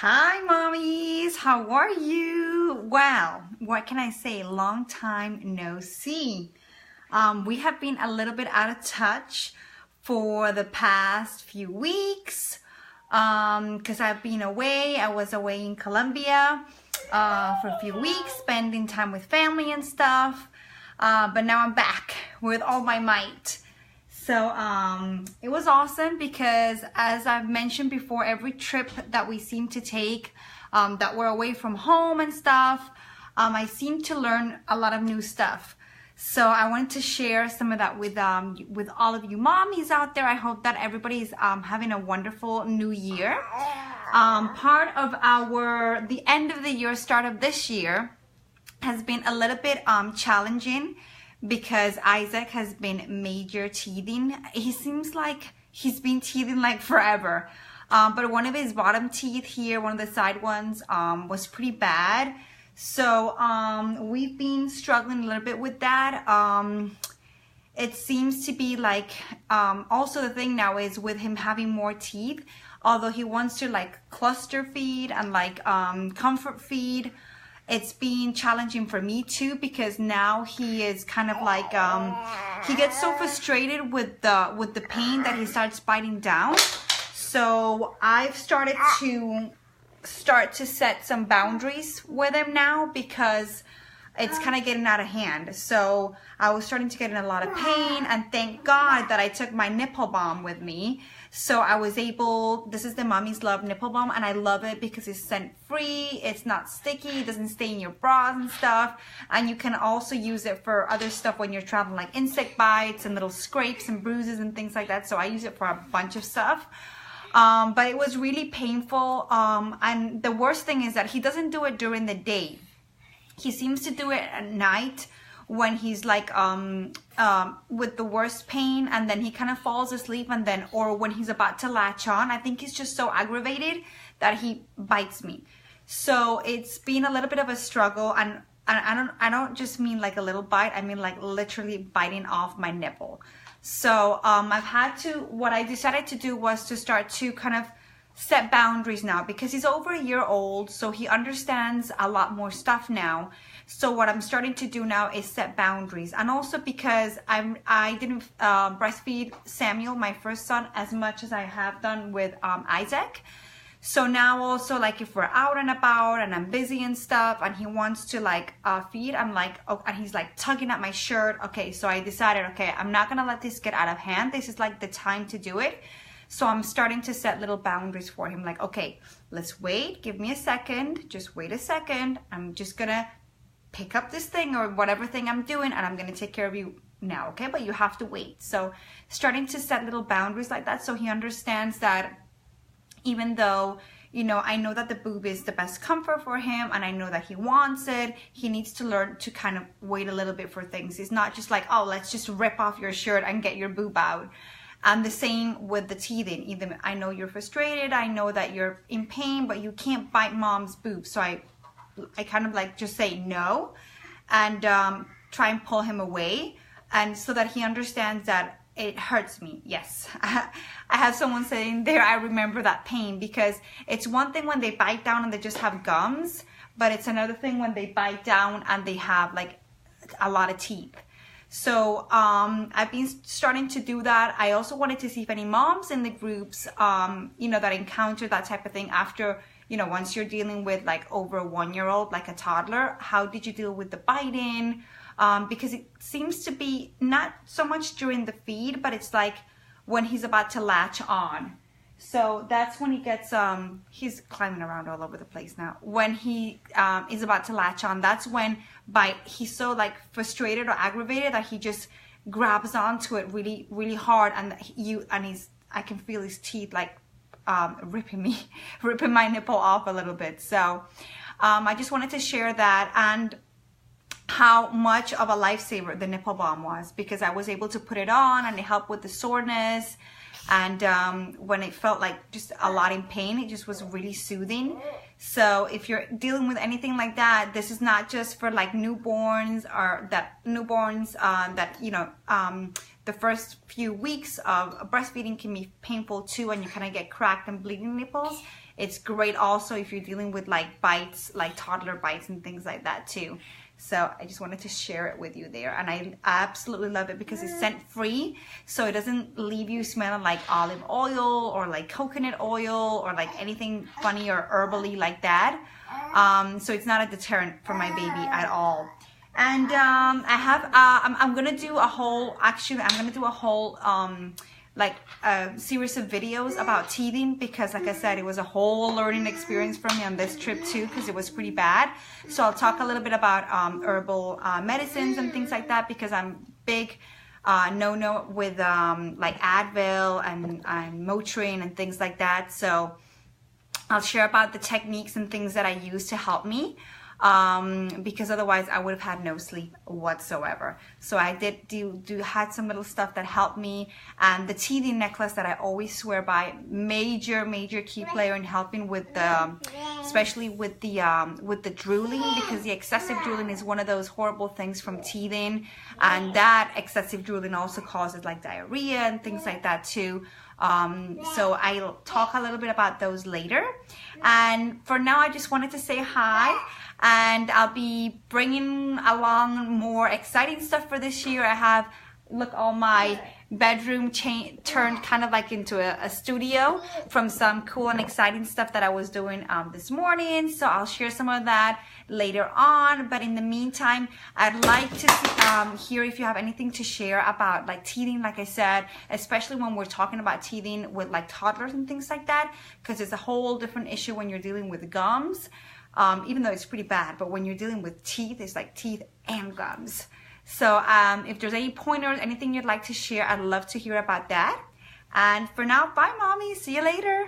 Hi, mommies. How are you? Well, what can I say? Long time no see. We have been a little bit out of touch for the past few weeks because I've been away. I was away in Colombia for a few weeks, spending time with family and stuff. But now I'm back with all my might. So it was awesome because, as I've mentioned before, every trip that we seem to take that we're away from home and stuff, I seem to learn a lot of new stuff. So I wanted to share some of that with all of you mommies out there. I hope that everybody's having a wonderful new year. Part of the end of the year, start of this year, has been a little bit challenging, because Isaac has been major teething. He seems like he's been teething like forever. But one of his bottom teeth here, one of the side ones, was pretty bad. So we've been struggling a little bit with that. It seems to be like, also the thing now is with him having more teeth, although he wants to like cluster feed and like comfort feed, it's been challenging for me too, because now he is kind of like he gets so frustrated with the pain that he starts biting down. So I've started to set some boundaries with him now, because it's kind of getting out of hand. So I was starting to get in a lot of pain, and thank God that I took my nipple balm with me. So I was able, this is the Mommy's Love nipple balm, and I love it because it's scent free, it's not sticky, it doesn't stay in your bras and stuff, and you can also use it for other stuff when you're traveling, like insect bites and little scrapes and bruises and things like that. So I use it for a bunch of stuff. But it was really painful, and the worst thing is that he doesn't do it during the day. He seems to do it at night when he's like with the worst pain, and then he kind of falls asleep, and then, or when he's about to latch on, I think he's just so aggravated that he bites me. So it's been a little bit of a struggle, and I don't just mean like a little bite, I mean like literally biting off my nipple. So what I decided to do was to start to kind of set boundaries now, because he's over a year old, so he understands a lot more stuff now. So what I'm starting to do now is set boundaries, and also because I didn't breastfeed Samuel, my first son, as much as I have done with Isaac. So now also, like, if we're out and about and I'm busy and stuff and he wants to like feed, I'm like, oh, and he's like tugging at my shirt. Okay, so I decided, okay, I'm not gonna let this get out of hand. This is like the time to do it. So I'm starting to set little boundaries for him. Like, okay, let's wait. Give me a second. Just wait a second. I'm just going to pick up this thing or whatever thing I'm doing, and I'm going to take care of you now, okay? But you have to wait. So starting to set little boundaries like that, so he understands that even though, you know, I know that the boob is the best comfort for him, and I know that he wants it, he needs to learn to kind of wait a little bit for things. It's not just like, oh, let's just rip off your shirt and get your boob out. And the same with the teething. Either I know you're frustrated, I know that you're in pain, but you can't bite mom's boob. So I kind of like just say no, and try and pull him away, and so that he understands that it hurts me. Yes, I have someone saying there, I remember that pain, because it's one thing when they bite down and they just have gums, but it's another thing when they bite down and they have like a lot of teeth. So I've been starting to do that. I also wanted to see if any moms in the groups, you know, that encounter that type of thing after, you know, once you're dealing with like over a 1-year-old, like a toddler, how did you deal with the biting? Because it seems to be not so much during the feed, but it's like when he's about to latch on. So that's when he gets, he's climbing around all over the place now. When he is about to latch on, that's when he's so like frustrated or aggravated that he just grabs onto it really, really hard. And I can feel his teeth like ripping my nipple off a little bit. So I just wanted to share that, and how much of a lifesaver the nipple balm was, because I was able to put it on and it helped with the soreness. And when it felt like just a lot in pain, it just was really soothing. So if you're dealing with anything like that, this is not just for like newborns, or that you know, the first few weeks of breastfeeding can be painful too, and you kind of get cracked and bleeding nipples. It's great also if you're dealing with like bites, like toddler bites and things like that too. So I just wanted to share it with you there, and I absolutely love it because it's scent free, so it doesn't leave you smelling like olive oil or like coconut oil or like anything funny or herbally like that. So it's not a deterrent for my baby at all. And I'm gonna do a whole series of videos about teething, because like I said, it was a whole learning experience for me on this trip too, because it was pretty bad. So I'll talk a little bit about herbal medicines and things like that, because I'm big no with like Advil and Motrin and things like that. So I'll share about the techniques and things that I use to help me, because otherwise I would have had no sleep whatsoever. So I had some little stuff that helped me, and the teething necklace that I always swear by, major key player in helping with the, especially with the drooling, because the excessive drooling is one of those horrible things from teething, and that excessive drooling also causes like diarrhea and things like that too. So I'll talk a little bit about those later, and for now I just wanted to say hi, and I'll be bringing along more exciting stuff for this year. I have, look, all my bedroom turned kind of like into a studio from some cool and exciting stuff that I was doing this morning, so I'll share some of that later on. But in the meantime, I'd like to hear if you have anything to share about like teething, like I said, especially when we're talking about teething with like toddlers and things like that, because it's a whole different issue when you're dealing with gums, even though it's pretty bad. But when you're dealing with teeth, it's like teeth and gums. So if there's any pointers, anything you'd like to share, I'd love to hear about that. And for now, bye mommy, see you later.